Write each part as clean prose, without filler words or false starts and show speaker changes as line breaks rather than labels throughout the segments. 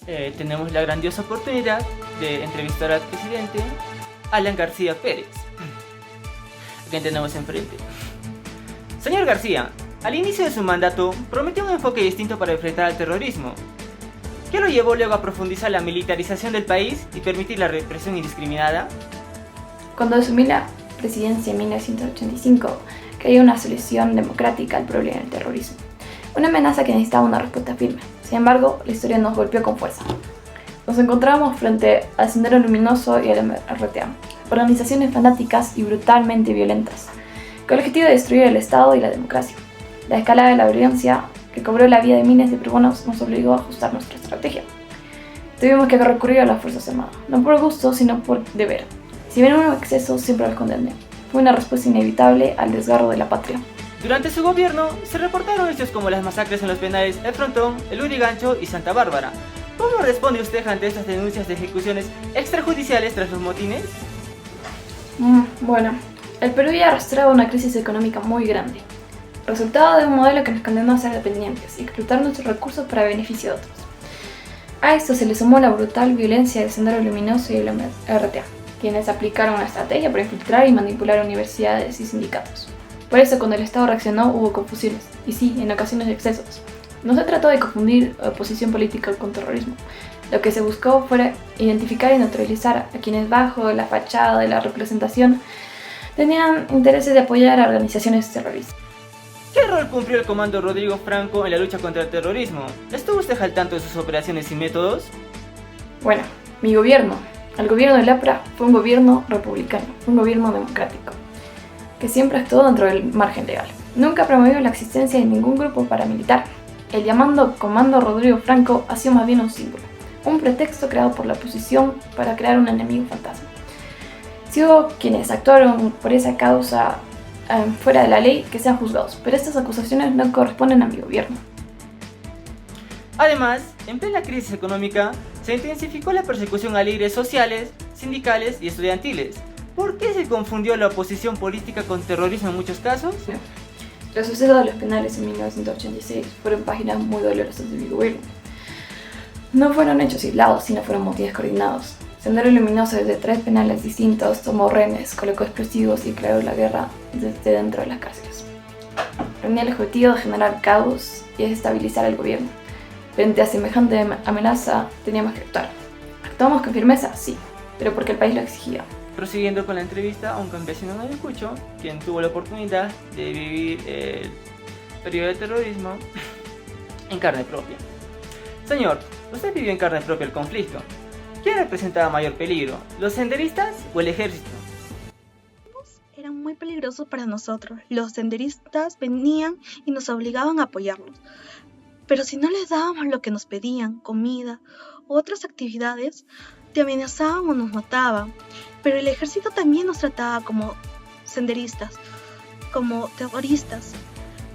tenemos la grandiosa oportunidad de entrevistar al presidente Alan García Pérez, a quien tenemos enfrente. Señor García, al inicio de su mandato prometió un enfoque distinto para enfrentar al terrorismo. ¿Qué lo llevó luego a profundizar la militarización del país y permitir la represión indiscriminada?
Cuando asumió la presidencia en 1985, creó una solución democrática al problema del terrorismo, una amenaza que necesitaba una respuesta firme. Sin embargo, la historia nos golpeó con fuerza. Nos encontramos frente al Sendero Luminoso y al MRTA, organizaciones fanáticas y brutalmente violentas, con el objetivo de destruir el Estado y la democracia. La escalada de la violencia, que cobró la vida de miles de peruanos, nos obligó a ajustar nuestra estrategia. Tuvimos que recurrir a las Fuerzas Armadas, no por gusto, sino por deber. Si bien hubo excesos, siempre los condené. Fue una respuesta inevitable al desgarro de la patria.
Durante su gobierno se reportaron hechos como las masacres en los penales El Frontón, El Lurigancho y Santa Bárbara. ¿Cómo responde usted ante estas denuncias de ejecuciones extrajudiciales tras los motines?
Bueno, el Perú ya arrastraba una crisis económica muy grande, resultado de un modelo que nos condenó a ser dependientes y explotar nuestros recursos para beneficio de otros. A esto se le sumó la brutal violencia del Sendero Luminoso y el MRTA, quienes aplicaron una estrategia para infiltrar y manipular universidades y sindicatos. Por eso, cuando el Estado reaccionó, hubo confusiones, y sí, en ocasiones excesos. No se trató de confundir oposición política con terrorismo. Lo que se buscó fue identificar y neutralizar a quienes bajo la fachada de la representación tenían intereses de apoyar a organizaciones terroristas.
¿Qué rol cumplió el comando Rodrigo Franco en la lucha contra el terrorismo? ¿Estuvo usted al tanto de sus operaciones y métodos?
Bueno, mi gobierno, el gobierno del APRA, fue un gobierno republicano, un gobierno democrático, que siempre actuó dentro del margen legal. Nunca promovió la existencia de ningún grupo paramilitar. El llamado Comando Rodrigo Franco ha sido más bien un símbolo, un pretexto creado por la oposición para crear un enemigo fantasma. Si hubo quienes actuaron por esa causa fuera de la ley, que sean juzgados, pero estas acusaciones no corresponden a mi gobierno.
Además, en plena crisis económica, se intensificó la persecución a líderes sociales, sindicales y estudiantiles. ¿Por qué se confundió la oposición política con terrorismo en muchos casos?
Los sucesos de los penales en 1986 fueron páginas muy dolorosas de mi gobierno. No fueron hechos aislados, sino fueron motivos coordinados. Sendero Luminoso, desde 3 penales distintos, tomó rehenes, colocó explosivos y declaró la guerra desde dentro de las cárceles. Tenía el objetivo de generar caos y desestabilizar el gobierno. Frente a semejante amenaza, teníamos que actuar. ¿Actuamos con firmeza? Sí, pero porque el país lo exigía.
Prosiguiendo con la entrevista a un campesino de Ayacucho, quien tuvo la oportunidad de vivir el periodo de terrorismo en carne propia. Señor, usted vivió en carne propia el conflicto. ¿Quién representaba mayor peligro, los senderistas o el ejército?
Eran muy peligrosos para nosotros. Los senderistas venían y nos obligaban a apoyarlos. Pero si no les dábamos lo que nos pedían, comida u otras actividades, te amenazaban o nos mataban. Pero el ejército también nos trataba como senderistas, como terroristas.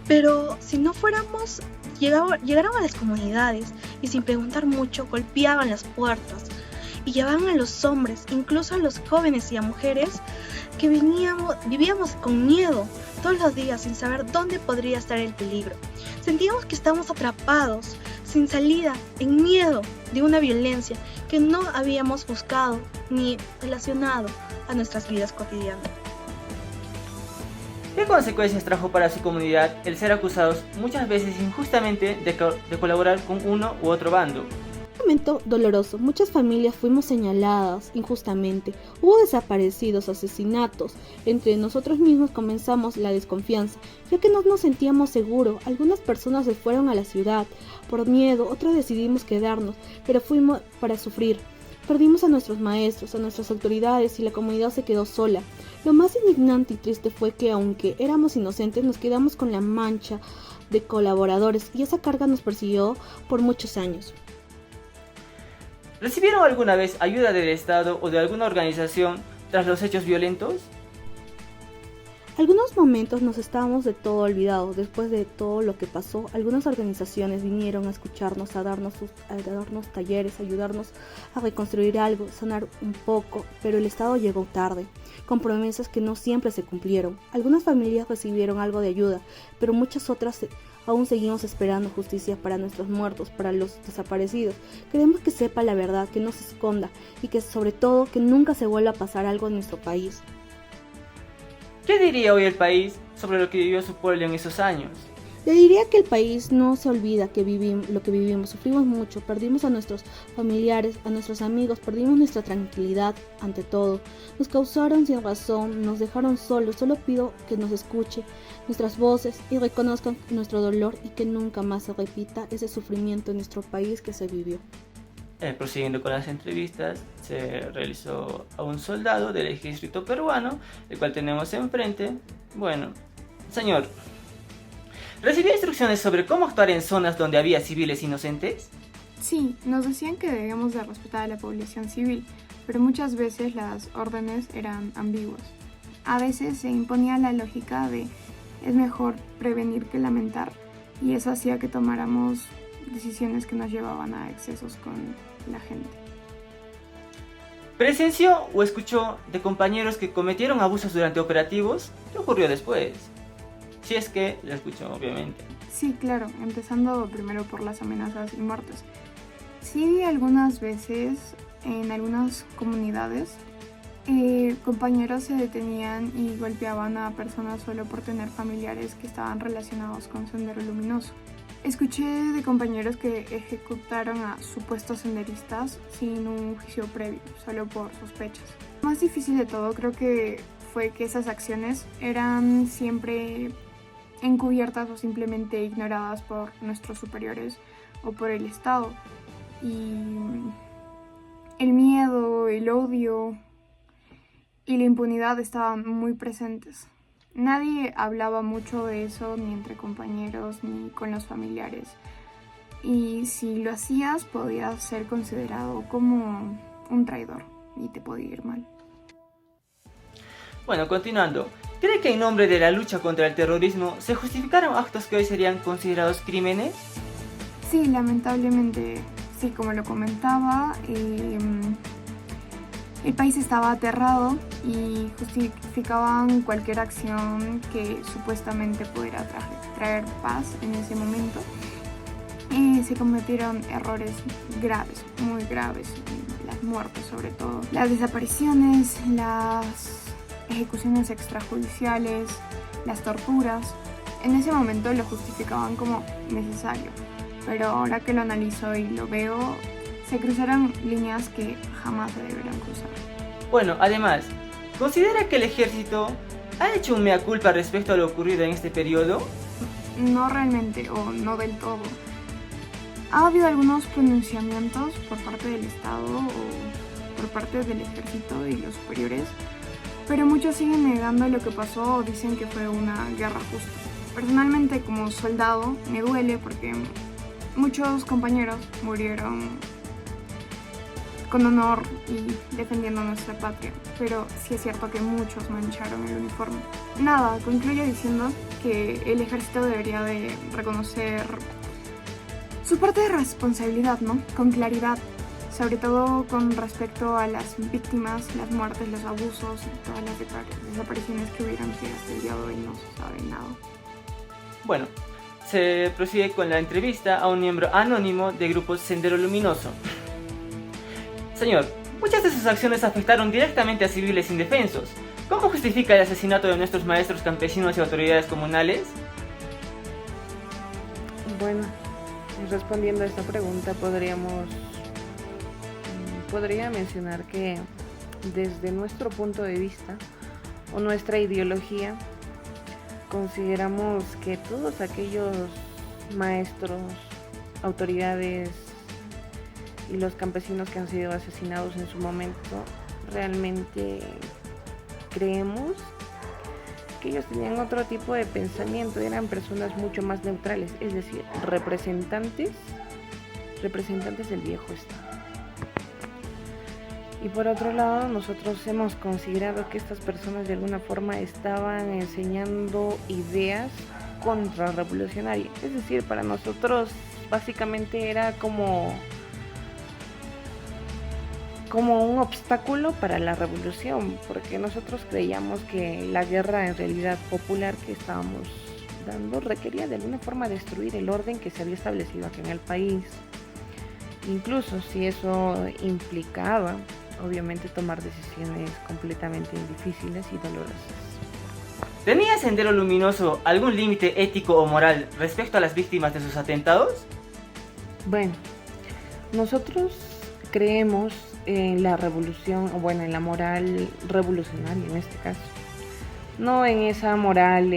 Pero si no fuéramos, llegaron a las comunidades y sin preguntar mucho golpeaban las puertas y llevaban a los hombres, incluso a los jóvenes y a mujeres que vivíamos con miedo todos los días sin saber dónde podría estar el peligro. Sentíamos que estábamos atrapados, sin salida, en miedo de una violencia que no habíamos buscado ni relacionado a nuestras vidas cotidianas.
¿Qué consecuencias trajo para su comunidad el ser acusados muchas veces injustamente de colaborar con uno u otro bando?
Un momento doloroso, muchas familias fuimos señaladas injustamente, hubo desaparecidos, asesinatos, entre nosotros mismos comenzamos la desconfianza, ya que no nos sentíamos seguros, algunas personas se fueron a la ciudad por miedo, otros decidimos quedarnos, pero fuimos para sufrir. Perdimos a nuestros maestros, a nuestras autoridades y la comunidad se quedó sola. Lo más indignante y triste fue que aunque éramos inocentes nos quedamos con la mancha de colaboradores y esa carga nos persiguió por muchos años.
¿Recibieron alguna vez ayuda del Estado o de alguna organización tras los hechos violentos?
Algunos momentos nos estábamos de todo olvidados. Después de todo lo que pasó, algunas organizaciones vinieron a escucharnos, a darnos talleres, a ayudarnos a reconstruir algo, sanar un poco, pero el Estado llegó tarde, con promesas que no siempre se cumplieron. Algunas familias recibieron algo de ayuda, pero muchas otras Aún seguimos esperando justicia para nuestros muertos, para los desaparecidos. Queremos que sepa la verdad, que no se esconda y que sobre todo que nunca se vuelva a pasar algo en nuestro país.
¿Qué diría hoy el país sobre lo que vivió su pueblo en esos años?
Le diría que el país no se olvida lo que vivimos, sufrimos mucho, perdimos a nuestros familiares, a nuestros amigos, perdimos nuestra tranquilidad ante todo, nos causaron sin razón, nos dejaron solos. Solo pido que nos escuche nuestras voces y reconozcan nuestro dolor y que nunca más se repita ese sufrimiento en nuestro país que se vivió.
Prosiguiendo con las entrevistas, se realizó a un soldado del ejército peruano, el cual tenemos enfrente. Bueno, señor, ¿recibió instrucciones sobre cómo actuar en zonas donde había civiles inocentes?
Sí, nos decían que debíamos de respetar a la población civil, pero muchas veces las órdenes eran ambiguas. A veces se imponía la lógica de es mejor prevenir que lamentar, y eso hacía que tomáramos decisiones que nos llevaban a excesos con la gente.
¿Presenció o escuchó de compañeros que cometieron abusos durante operativos? ¿Qué ocurrió después? Si es que lo escuchó, obviamente.
Sí, claro, empezando primero por las amenazas y muertes. Sí, algunas veces en algunas comunidades compañeros se detenían y golpeaban a personas solo por tener familiares que estaban relacionados con Sendero Luminoso. Escuché de compañeros que ejecutaron a supuestos senderistas sin un juicio previo, solo por sospechas. Lo más difícil de todo creo que fue que esas acciones eran siempre encubiertas o simplemente ignoradas por nuestros superiores o por el Estado. Y el miedo, el odio y la impunidad estaban muy presentes. Nadie hablaba mucho de eso ni entre compañeros ni con los familiares. Y si lo hacías podías ser considerado como un traidor y te podía ir mal.
Bueno, continuando. ¿Cree que en nombre de la lucha contra el terrorismo se justificaron actos que hoy serían considerados crímenes?
Sí, lamentablemente, sí, como lo comentaba, el país estaba aterrado y justificaban cualquier acción que supuestamente pudiera traer paz en ese momento. Se cometieron errores graves, muy graves, las muertes sobre todo, las desapariciones, las ejecuciones extrajudiciales, las torturas. En ese momento lo justificaban como necesario, pero ahora que lo analizo y lo veo, se cruzaron líneas que jamás se deberían cruzar.
Bueno, además, ¿considera que el ejército ha hecho un mea culpa respecto a lo ocurrido en este periodo?
No realmente, o no del todo. Ha habido algunos pronunciamientos por parte del Estado o por parte del ejército y los superiores, pero muchos siguen negando lo que pasó o dicen que fue una guerra justa. Personalmente, como soldado, me duele porque muchos compañeros murieron con honor y defendiendo nuestra patria, pero sí es cierto que muchos mancharon el uniforme. Nada, concluyo diciendo que el ejército debería de reconocer su parte de responsabilidad, ¿no? Con claridad, sobre todo con respecto a las víctimas, las muertes, los abusos y todas las desapariciones que hubieron, que hasta el día de hoy no se sabe nada.
Bueno, se prosigue con la entrevista a un miembro anónimo del grupo Sendero Luminoso. Señor, muchas de sus acciones afectaron directamente a civiles indefensos. ¿Cómo justifica el asesinato de nuestros maestros campesinos y autoridades comunales?
Bueno, respondiendo a esta pregunta podría mencionar que desde nuestro punto de vista o nuestra ideología consideramos que todos aquellos maestros, autoridades y los campesinos que han sido asesinados en su momento, realmente creemos que ellos tenían otro tipo de pensamiento, eran personas mucho más neutrales, es decir, representantes del viejo Estado. Y por otro lado, nosotros hemos considerado que estas personas de alguna forma estaban enseñando ideas contrarrevolucionarias, es decir, para nosotros básicamente era como un obstáculo para la revolución, porque nosotros creíamos que la guerra en realidad popular que estábamos dando requería de alguna forma destruir el orden que se había establecido aquí en el país. Incluso si eso implicaba, obviamente, tomar decisiones completamente difíciles y dolorosas.
¿Tenía Sendero Luminoso algún límite ético o moral respecto a las víctimas de sus atentados?
Bueno, nosotros creemos en la revolución, o bueno, en la moral revolucionaria en este caso. No en esa moral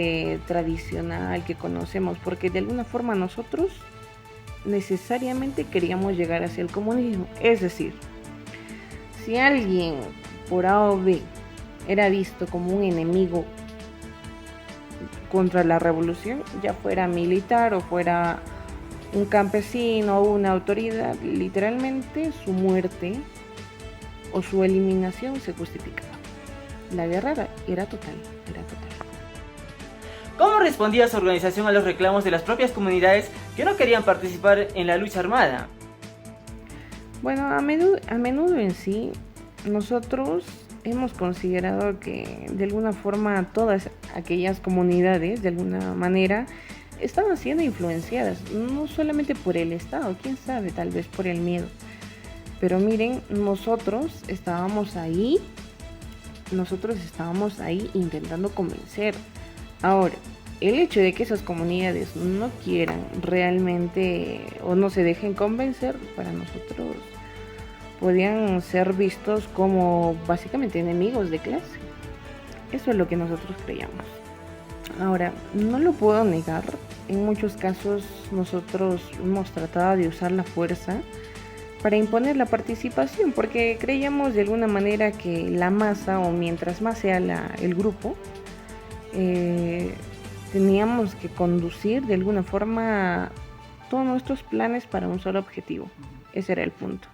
tradicional que conocemos, porque de alguna forma nosotros necesariamente queríamos llegar hacia el comunismo. Es decir, si alguien por A o B era visto como un enemigo contra la revolución, ya fuera militar o fuera un campesino o una autoridad, literalmente su muerte o su eliminación se justificaba. La guerra era total.
¿Cómo respondía su organización a los reclamos de las propias comunidades que no querían participar en la lucha armada?
Bueno, a menudo en sí, nosotros hemos considerado que de alguna forma todas aquellas comunidades, de alguna manera, estaban siendo influenciadas, no solamente por el Estado, quién sabe, tal vez por el miedo. Pero miren, nosotros estábamos ahí intentando convencer. Ahora, el hecho de que esas comunidades no quieran realmente o no se dejen convencer, para nosotros podían ser vistos como básicamente enemigos de clase. Eso es lo que nosotros creíamos. Ahora, no lo puedo negar, en muchos casos nosotros hemos tratado de usar la fuerza para imponer la participación, porque creíamos de alguna manera que la masa, o mientras más sea el grupo, teníamos que conducir de alguna forma todos nuestros planes para un solo objetivo. Ese era el punto.